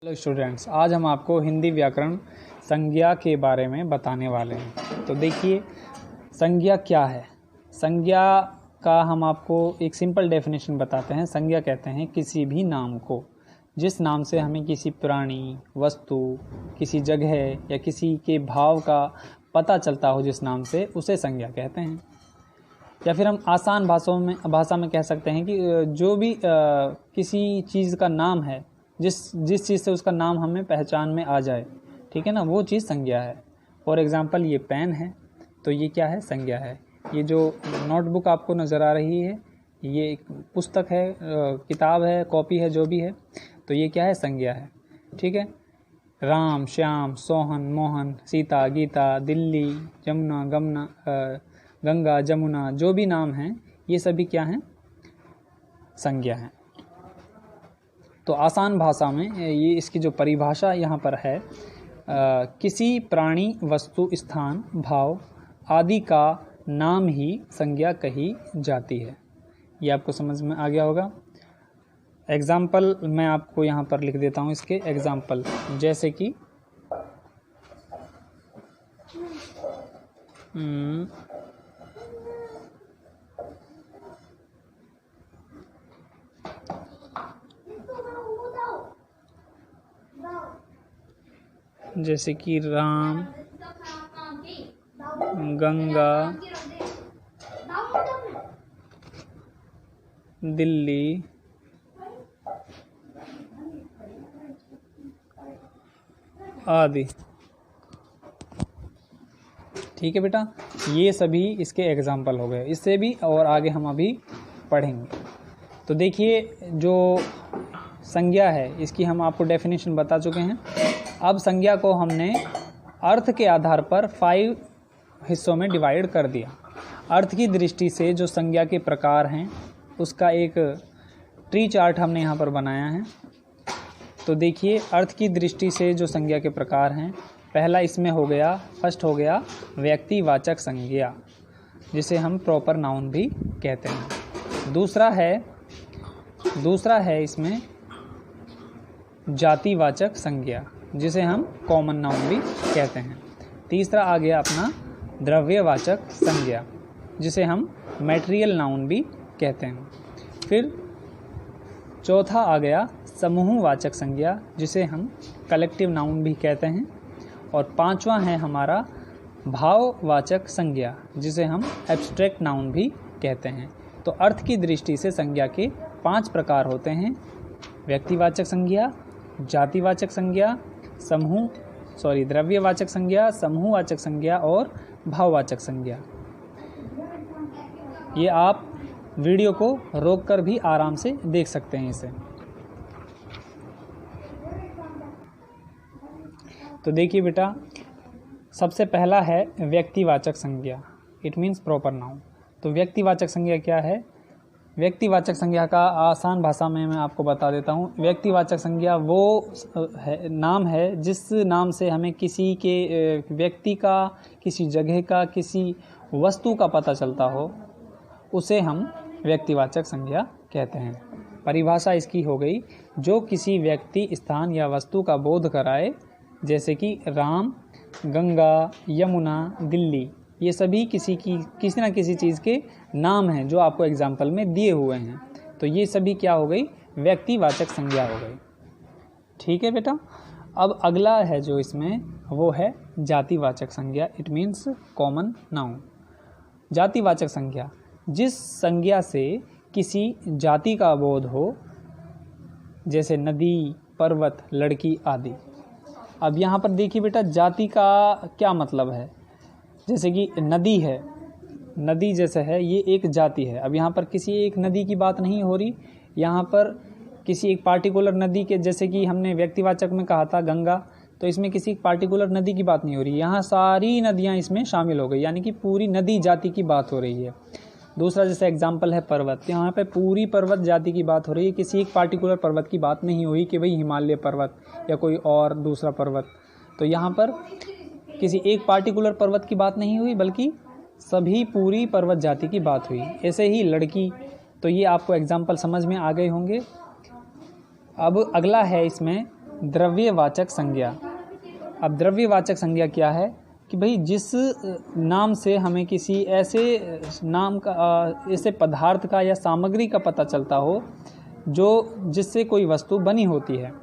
Hello students, आज हम आपको हिंदी व्याकरण संज्ञा के बारे में बताने वाले हैं। तो देखिए, संज्ञा क्या है। संज्ञा का हम आपको एक सिंपल डेफिनेशन बताते हैं। संज्ञा कहते हैं किसी भी नाम को, जिस नाम से हमें किसी प्राणी, वस्तु, किसी जगह या किसी के भाव का पता चलता हो, जिस नाम से, उसे संज्ञा कहते हैं। या फिर हम आसान भाषा में कह सकते हैं कि जो भी किसी चीज़ का नाम है, जिस चीज़ से उसका नाम हमें पहचान में आ जाए, ठीक है ना, वो चीज़ संज्ञा है। फॉर एग्जांपल, ये पेन है तो ये क्या है? संज्ञा है। ये जो नोटबुक आपको नज़र आ रही है, ये एक पुस्तक है, किताब है, कॉपी है, जो भी है, तो ये क्या है? संज्ञा है। ठीक है। राम, श्याम, सोहन, मोहन, सीता, गीता, दिल्ली, यमुना, गंगा, जमुना, जो भी नाम हैं, ये सभी क्या हैं? संज्ञा हैं। तो आसान भाषा में ये इसकी जो परिभाषा यहाँ पर है, किसी प्राणी, वस्तु, स्थान, भाव आदि का नाम ही संज्ञा कही जाती है। ये आपको समझ में आ गया होगा। एग्जाम्पल मैं आपको यहाँ पर लिख देता हूँ इसके एग्जाम्पल, जैसे कि राम, गंगा, दिल्ली, आदि। ठीक है बेटा, ये सभी इसके एग्जाम्पल हो गए। इससे भी और आगे हम अभी पढ़ेंगे। तो देखिए, जो संज्ञा है, इसकी हम आपको डेफिनेशन बता चुके हैं। अब संज्ञा को हमने अर्थ के आधार पर 5 हिस्सों में डिवाइड कर दिया। अर्थ की दृष्टि से जो संज्ञा के प्रकार हैं, उसका एक ट्री चार्ट हमने यहाँ पर बनाया है। तो देखिए, अर्थ की दृष्टि से जो संज्ञा के प्रकार हैं, पहला इसमें हो गया, फर्स्ट हो गया व्यक्तिवाचक संज्ञा, जिसे हम प्रॉपर नाउन भी कहते हैं। दूसरा है इसमें जातिवाचक संज्ञा, जिसे हम कॉमन नाउन भी कहते हैं। तीसरा आ गया अपना द्रव्यवाचक संज्ञा, जिसे हम मैटेरियल नाउन भी कहते हैं। फिर चौथा आ गया समूहवाचक संज्ञा, जिसे हम कलेक्टिव नाउन भी कहते हैं। और पांचवा है हमारा भाववाचक संज्ञा, जिसे हम एब्स्ट्रैक्ट नाउन भी कहते हैं। तो अर्थ की दृष्टि से संज्ञा के 5 प्रकार होते हैं: व्यक्तिवाचक संज्ञा, जातिवाचक संज्ञा, द्रव्यवाचक संज्ञा, समूहवाचक संज्ञा और भाववाचक संज्ञा। ये आप वीडियो को रोककर भी आराम से देख सकते हैं इसे। तो देखिए बेटा, सबसे पहला है व्यक्तिवाचक संज्ञा, इट मीन्स प्रॉपर नाउन। तो व्यक्तिवाचक संज्ञा क्या है? व्यक्तिवाचक संज्ञा का आसान भाषा में मैं आपको बता देता हूँ। व्यक्तिवाचक संज्ञा वो नाम है जिस नाम से हमें किसी के व्यक्ति का, किसी जगह का, किसी वस्तु का पता चलता हो, उसे हम व्यक्तिवाचक संज्ञा कहते हैं। परिभाषा इसकी हो गई, जो किसी व्यक्ति, स्थान या वस्तु का बोध कराए, जैसे कि राम, गंगा, यमुना, दिल्ली, ये सभी किसी न किसी चीज़ के नाम हैं जो आपको एग्जाम्पल में दिए हुए हैं। तो ये सभी क्या हो गई? व्यक्तिवाचक संज्ञा हो गई। ठीक है बेटा। अब अगला है जो इसमें, वो है जातिवाचक संज्ञा, इट मीन्स कॉमन नाउन। जातिवाचक संज्ञा, जिस संज्ञा से किसी जाति का बोध हो, जैसे नदी, पर्वत, लड़की आदि। अब यहाँ पर देखिए बेटा, जाति का क्या मतलब है। जैसे कि नदी है, नदी जैसे है, ये एक जाति है। अब यहाँ पर किसी एक नदी की बात नहीं हो रही, यहाँ पर किसी एक पार्टिकुलर नदी के, जैसे कि हमने व्यक्तिवाचक में कहा था गंगा, तो इसमें किसी पार्टिकुलर नदी की बात नहीं हो रही, यहाँ सारी नदियाँ इसमें शामिल हो गई, यानी कि पूरी नदी जाति की बात हो रही है। दूसरा जैसे एग्जाम्पल है पर्वत, यहाँ पे पूरी पर्वत जाति की बात हो रही है, किसी एक पार्टिकुलर पर्वत की बात नहीं हुई कि भाई हिमालय पर्वत या कोई और दूसरा पर्वत। तो यहाँ पर किसी एक पार्टिकुलर पर्वत की बात नहीं हुई, बल्कि सभी पूरी पर्वत जाति की बात हुई। ऐसे ही लड़की, तो ये आपको एग्जाम्पल समझ में आ गए होंगे। अब अगला है इसमें द्रव्यवाचक संज्ञा। अब द्रव्यवाचक संज्ञा क्या है कि भाई जिस नाम से हमें किसी ऐसे नाम का ऐसे पदार्थ का या सामग्री का पता चलता हो जो जिससे कोई वस्तु बनी होती है,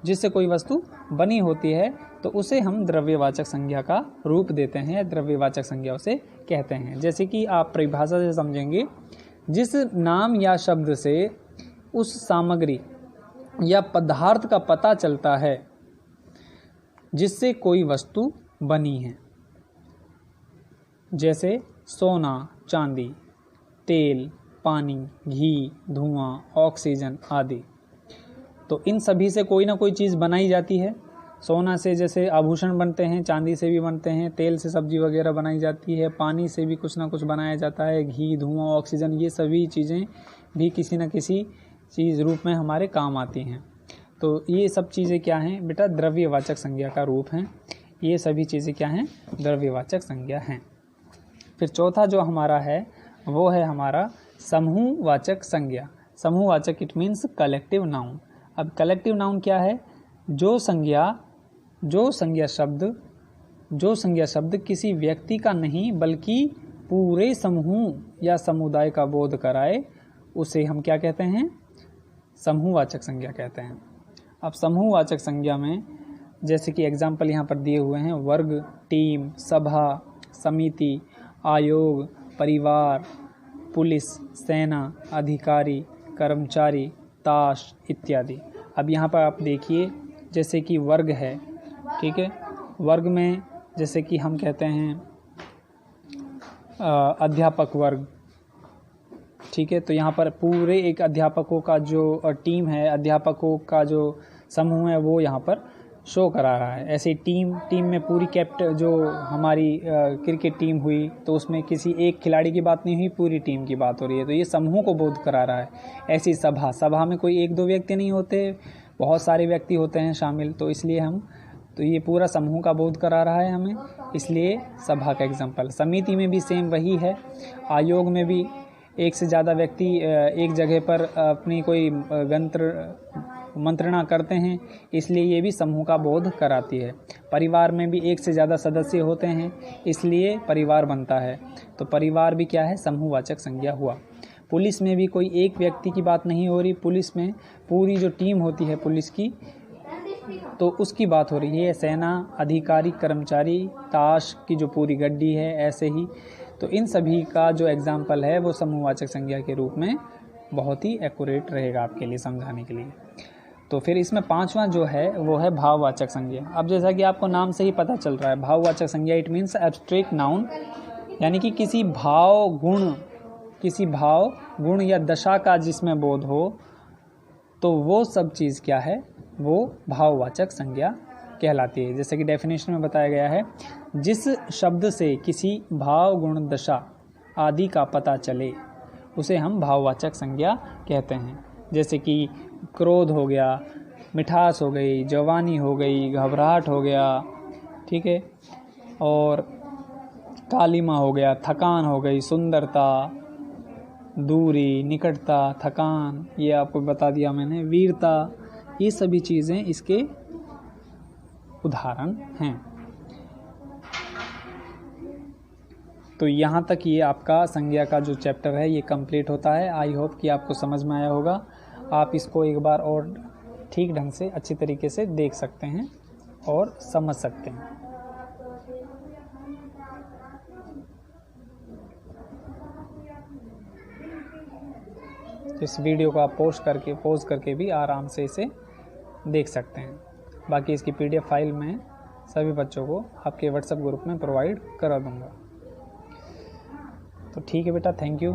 जिससे कोई वस्तु बनी होती है, तो उसे हम द्रव्यवाचक संज्ञा का रूप देते हैं, द्रव्यवाचक संज्ञा उसे कहते हैं। जैसे कि आप परिभाषा से समझेंगे, जिस नाम या शब्द से उस सामग्री या पदार्थ का पता चलता है जिससे कोई वस्तु बनी है, जैसे सोना, चांदी, तेल, पानी, घी, धुआं, ऑक्सीजन आदि। तो इन सभी से कोई ना कोई चीज़ बनाई जाती है। सोना से जैसे आभूषण बनते हैं, चांदी से भी बनते हैं, तेल से सब्जी वगैरह बनाई जाती है, पानी से भी कुछ ना कुछ बनाया जाता है, घी, धुआं, ऑक्सीजन, ये सभी चीज़ें भी किसी न किसी चीज़ रूप में हमारे काम आती हैं। तो ये सब चीज़ें क्या हैं बेटा? द्रव्यवाचक संज्ञा का रूप हैं। ये सभी चीज़ें क्या हैं? द्रव्यवाचक संज्ञा हैं। फिर चौथा जो हमारा है वो है हमारा समूहवाचक संज्ञा। समूहवाचक इट मीन्स कलेक्टिव नाउन। अब कलेक्टिव नाउन क्या है? जो संज्ञा शब्द किसी व्यक्ति का नहीं बल्कि पूरे समूह या समुदाय का बोध कराए, उसे हम क्या कहते हैं? समूहवाचक संज्ञा कहते हैं। अब समूहवाचक संज्ञा में जैसे कि एग्जाम्पल यहाँ पर दिए हुए हैं, वर्ग, टीम, सभा, समिति, आयोग, परिवार, पुलिस, सेना, अधिकारी, कर्मचारी, ताश इत्यादि। अब यहाँ पर आप देखिए, जैसे कि वर्ग है, ठीक है, वर्ग में जैसे कि हम कहते हैं अध्यापक वर्ग, ठीक है। तो यहाँ पर पूरे एक अध्यापकों का जो टीम है, अध्यापकों का जो समूह है वो यहाँ पर शो करा रहा है। ऐसे टीम में पूरी जो हमारी क्रिकेट टीम हुई तो उसमें किसी एक खिलाड़ी की बात नहीं हुई, पूरी टीम की बात हो रही है, तो ये समूह को बोध करा रहा है। ऐसी सभा में कोई एक दो व्यक्ति नहीं होते, बहुत सारे व्यक्ति होते हैं शामिल, तो इसलिए तो ये पूरा समूह का बोध करा रहा है हमें, इसलिए सभा का एग्जाम्पल। समिति में भी सेम वही है। आयोग में भी एक से ज़्यादा व्यक्ति एक जगह पर अपनी कोई मंत्रणा करते हैं, इसलिए ये भी समूह का बोध कराती है। परिवार में भी एक से ज़्यादा सदस्य होते हैं, इसलिए परिवार बनता है, तो परिवार भी क्या है? समूहवाचक संज्ञा हुआ। पुलिस में भी कोई एक व्यक्ति की बात नहीं हो रही, पुलिस में पूरी जो टीम होती है पुलिस की, तो उसकी बात हो रही है। सेना, अधिकारी, कर्मचारी, ताश की जो पूरी गड्डी है, ऐसे ही। तो इन सभी का जो एग्जाम्पल है वो समूहवाचक संज्ञा के रूप में बहुत ही एक्यूरेट रहेगा आपके लिए समझाने के लिए। तो फिर इसमें पांचवा जो है वो है भाववाचक संज्ञा। अब जैसा कि आपको नाम से ही पता चल रहा है, भाववाचक संज्ञा इट मीन्स एब्स्ट्रैक्ट नाउन, यानी कि किसी भाव गुण या दशा का जिसमें बोध हो, तो वो सब चीज़ क्या है? वो भाववाचक संज्ञा कहलाती है। जैसे कि डेफिनेशन में बताया गया है, जिस शब्द से किसी भाव गुण दशा आदि का पता चले उसे हम भाववाचक संज्ञा कहते हैं। जैसे कि क्रोध हो गया, मिठास हो गई, जवानी हो गई, घबराहट हो गया, ठीक है, और कालिमा हो गया, थकान हो गई, सुंदरता, दूरी, निकटता, थकान, ये आपको बता दिया मैंने, वीरता, ये सभी चीज़ें इसके उदाहरण हैं। तो यहाँ तक ये आपका संज्ञा का जो चैप्टर है ये कंप्लीट होता है। आई होप कि आपको समझ में आया होगा। आप इसको एक बार और ठीक ढंग से अच्छी तरीके से देख सकते हैं और समझ सकते हैं। इस वीडियो को आप पॉज करके भी आराम से इसे देख सकते हैं। बाकी इसकी PDF फाइल मैं सभी बच्चों को आपके व्हाट्सएप ग्रुप में प्रोवाइड करा दूंगा। तो ठीक है बेटा, थैंक यू।